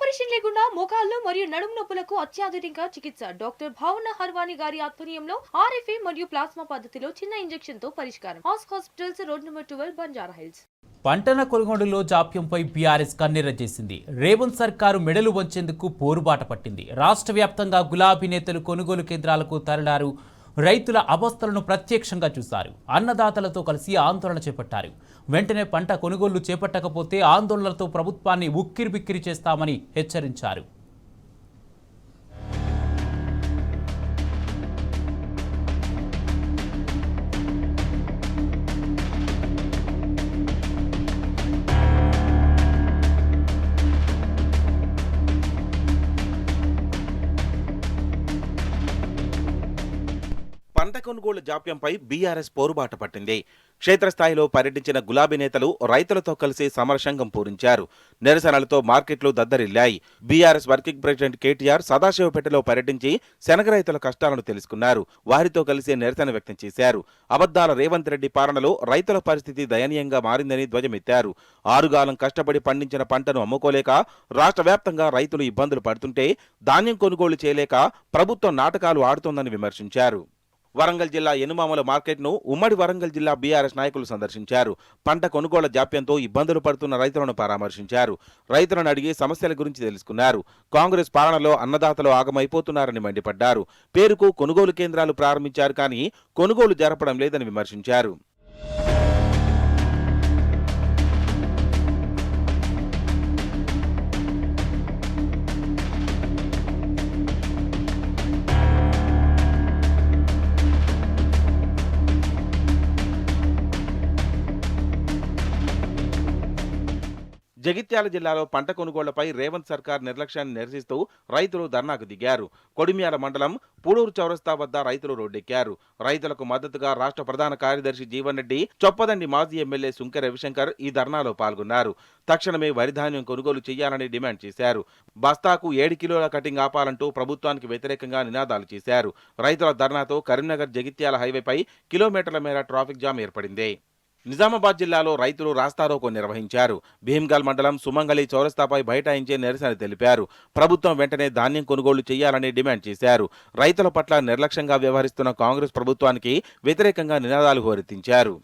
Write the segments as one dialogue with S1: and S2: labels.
S1: Operation లేకుండా మోకాళ్లు మరియు నడుము నొప్పులకు అత్యాధునిక చికిత్స డాక్టర్ భావన హర్వాని గారి ఆధ్వర్యంలో ఆర్ఎఫ్ఏ మరియు ప్లాస్మా పద్ధతిలో చిన్న ఇంజెక్షన్ తో పరిష్కారం. Hospitals road number 12 Banjara hills.
S2: పంటల కొనుగోలులో జాప్యంపై బీఆర్ఎస్ కన్నెర్ర చేసింది. రేవంత్ సర్కారు మెడలు వంచేందుకు పోరుబాట పట్టింది. రాష్ట్ర వ్యాప్తంగా గులాబీ నేతలు కొనుగోలు కేంద్రాలకు తరలారు. రైతుల అవస్థలను ప్రత్యక్షంగా చూశారు. అన్నదాతలతో కలిసి ఆందోళన చేపట్టారు. వెంటనే పంట కొనుగోలు చేపట్టకపోతే ఆందోళనలతో ప్రభుత్వాన్ని ఉక్కిరిబిక్కిరి చేస్తామని హెచ్చరించారు.
S3: పంట కొనుగోలు జాప్యంపై బీఆర్ఎస్ పోరుబాట పట్టింది. క్షేత్రస్థాయిలో పర్యటించిన గులాబీ నేతలు రైతులతో కలిసి సమరశంగం పూరించారు. నిరసనలతో మార్కెట్లు దద్దరిల్లాయి. బీఆర్ఎస్ వర్కింగ్ ప్రెసిడెంట్ కేటీఆర్ సదాశివపేటలో పర్యటించి శనగ రైతుల కష్టాలను తెలుసుకున్నారు. వారితో కలిసి నిరసన వ్యక్తం చేశారు. అబద్దాల రేవంత్ రెడ్డి పాలనలో రైతుల పరిస్థితి దయనీయంగా మారిందని ధ్వజమెత్తారు. ఆరుగాలం కష్టపడి పండించిన పంటను అమ్ముకోలేక రాష్ట్ర వ్యాప్తంగా రైతులు ఇబ్బందులు పడుతుంటే ధాన్యం కొనుగోలు చేయలేక ప్రభుత్వం నాటకాలు ఆడుతోందని విమర్శించారు. వరంగల్ జిల్లా ఎనుమామల మార్కెట్ను ఉమ్మడి వరంగల్ జిల్లా బీఆర్ఎస్ నాయకులు సందర్శించారు. పంట కొనుగోలు జాప్యంతో ఇబ్బందులు పడుతున్న రైతులను పరామర్శించారు. రైతులను అడిగి సమస్యల గురించి తెలుసుకున్నారు. కాంగ్రెస్ పాలనలో అన్నదాతలు ఆగమైపోతున్నారని మండిపడ్డారు. పేరుకు కొనుగోలు కేంద్రాలు ప్రారంభించారు, కానీ కొనుగోలు జరపడం లేదని విమర్శించారు. జగిత్యాల జిల్లాలో పంట కొనుగోళ్లపై రేవంత్ సర్కార్ నిర్లక్ష్యాన్ని నిరసిస్తూ రైతులు ధర్నాకు దిగారు. కొడిమ్యాల మండలం పూడూరు చౌరస్తా వద్ద రైతులు రోడ్డెక్కారు. రైతులకు మద్దతుగా రాష్ట్ర ప్రధాన కార్యదర్శి జీవన్ రెడ్డి, చొప్పదండి మాజీ ఎమ్మెల్యే సుంకె రవిశంకర్ ఈ ధర్నాలో పాల్గొన్నారు. తక్షణమే వరి ధాన్యం కొనుగోలు చేయాలని డిమాండ్ చేశారు. బస్తాకు 7 కిలోల కటింగ్ ఆపాలంటూ ప్రభుత్వానికి వ్యతిరేకంగా నినాదాలు చేశారు. రైతుల ధర్నాతో కరీంనగర్ జగిత్యాల హైవేపై కిలోమీటర్ల మేర ట్రాఫిక్ జామ్ ఏర్పడింది. నిజామాబాద్ జిల్లాలో రైతులు రాస్తారోకో నిర్వహించారు. భీమ్గల్ మండలం సుమంగళి చౌరస్తాపై బైఠాయించే నిరసన తెలిపారు. ప్రభుత్వం వెంటనే ధాన్యం కొనుగోలు చేయాలని డిమాండ్ చేశారు. రైతుల పట్ల నిర్లక్ష్యంగా వ్యవహరిస్తున్న కాంగ్రెస్ ప్రభుత్వానికి వ్యతిరేకంగా నినాదాలు హోరెత్తించారు.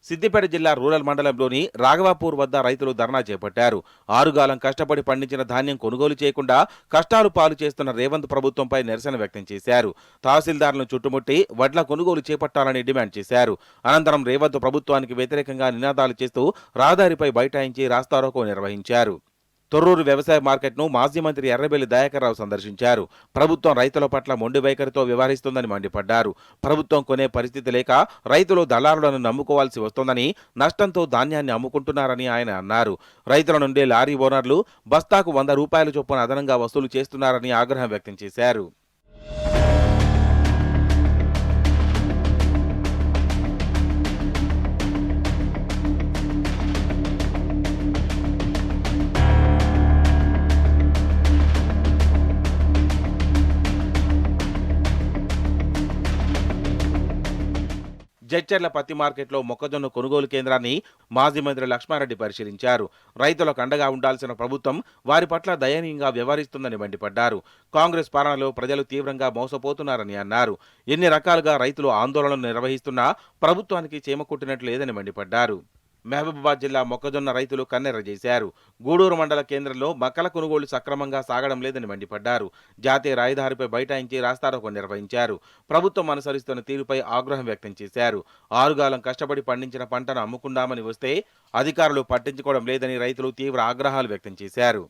S3: సిద్దిపేట జిల్లా రూరల్ మండలంలోని రాఘవాపూర్ వద్ద రైతులు ధర్నా చేపట్టారు. ఆరుగాలం కష్టపడి పండించిన ధాన్యం కొనుగోలు చేయకుండా కష్టాలు పాలు చేస్తున్న రేవంత్ ప్రభుత్వంపై నిరసన వ్యక్తం చేశారు. తహసీల్దార్లను చుట్టుముట్టి వడ్ల కొనుగోలు చేపట్టాలని డిమాండ్ చేశారు. అనంతరం రేవంత్ ప్రభుత్వానికి వ్యతిరేకంగా నినాదాలు చేస్తూ రహదారిపై బైఠాయించి రాస్తారోకో నిర్వహించారు. తొర్రూరు వ్యవసాయ మార్కెట్ను మాజీ మంత్రి ఎర్రబెల్లి దయాకర్ రావు సందర్శించారు. ప్రభుత్వం రైతుల పట్ల మొండి వైఖరితో వ్యవహరిస్తోందని మండిపడ్డారు. ప్రభుత్వం కొనే పరిస్థితి లేక రైతులు దళారులను నమ్ముకోవాల్సి వస్తోందని, నష్టంతో ధాన్యాన్ని అమ్ముకుంటున్నారని ఆయన అన్నారు. రైతుల నుండి లారీ ఓనర్లు బస్తాకు 100 రూపాయల చొప్పున అదనంగా వసూలు చేస్తున్నారని ఆగ్రహం వ్యక్తం చేశారు. జడ్చర్ల పత్తి మార్కెట్లో మొక్కజొన్న కొనుగోలు కేంద్రాన్ని మాజీ మంత్రి లక్ష్మారెడ్డి పరిశీలించారు. రైతులకు అండగా ఉండాల్సిన ప్రభుత్వం వారి పట్ల దయనీయంగా వ్యవహరిస్తుందని మండిపడ్డారు. కాంగ్రెస్ పాలనలో ప్రజలు తీవ్రంగా మోసపోతున్నారని అన్నారు. ఎన్ని రకాలుగా రైతులు ఆందోళనలు నిర్వహిస్తున్నా ప్రభుత్వానికి చీమకుట్టినట్లు లేదని మండిపడ్డారు. మహబూబాబాద్ జిల్లా మొక్కజొన్న రైతులు కన్నెర్ర చేశారు. గూడూరు మండల కేంద్రంలో మక్కల కొనుగోలు సక్రమంగా సాగడం లేదని మండిపడ్డారు. జాతీయ రాజధానిపై బైఠాయించి రాస్తారోకో నిర్వహించారు. ప్రభుత్వం అనుసరిస్తున్న తీరుపై ఆగ్రహం వ్యక్తం చేశారు. ఆరుగాలం కష్టపడి పండించిన పంటను అమ్ముకుందామని వస్తే అధికారులు పట్టించుకోవడం లేదని రైతులు తీవ్ర ఆగ్రహాలు వ్యక్తం చేశారు.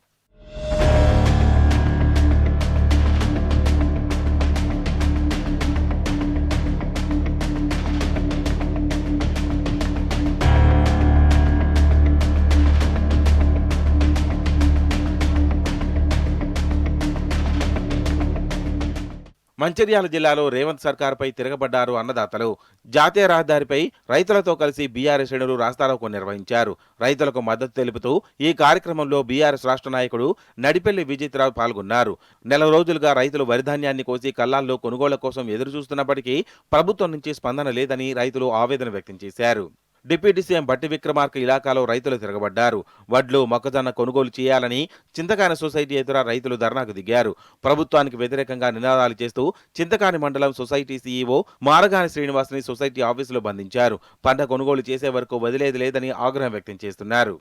S3: మంచిర్యాల జిల్లాలో రేవంత్ సర్కార్పై తిరగబడ్డారు అన్నదాతలు. జాతీయ రహదారిపై రైతులతో కలిసి బీఆర్ఎస్ శ్రేణులు రాస్తారోకో నిర్వహించారు. రైతులకు మద్దతు తెలుపుతూ ఈ కార్యక్రమంలో బీఆర్ఎస్ రాష్ట్ర నాయకుడు నడిపెల్లి విజిత్రావు పాల్గొన్నారు. నెల రోజులుగా రైతులు వరిధాన్యాన్ని కోసి కల్లాల్లో కొనుగోళ్ల కోసం ఎదురుచూస్తున్నప్పటికీ ప్రభుత్వం నుంచి స్పందన లేదని రైతులు ఆవేదన వ్యక్తం చేశారు. డిప్యూటీ సీఎం బట్టి విక్రమార్క ఇలాకాలో రైతులు తిరగబడ్డారు. వడ్లు, మొక్కజొన్న కొనుగోలు చేయాలని చింతకాని సొసైటీ ఎదుర రైతులు ధర్నాకు దిగారు. ప్రభుత్వానికి వ్యతిరేకంగా నినాదాలు చేస్తూ చింతకాని మండలం సొసైటీ సీఈఓ మారగాని శ్రీనివాస్ని సొసైటీ ఆఫీసులో బంధించారు. పంట కొనుగోలు చేసే వరకు వదిలేది లేదని ఆగ్రహం వ్యక్తం చేస్తున్నారు.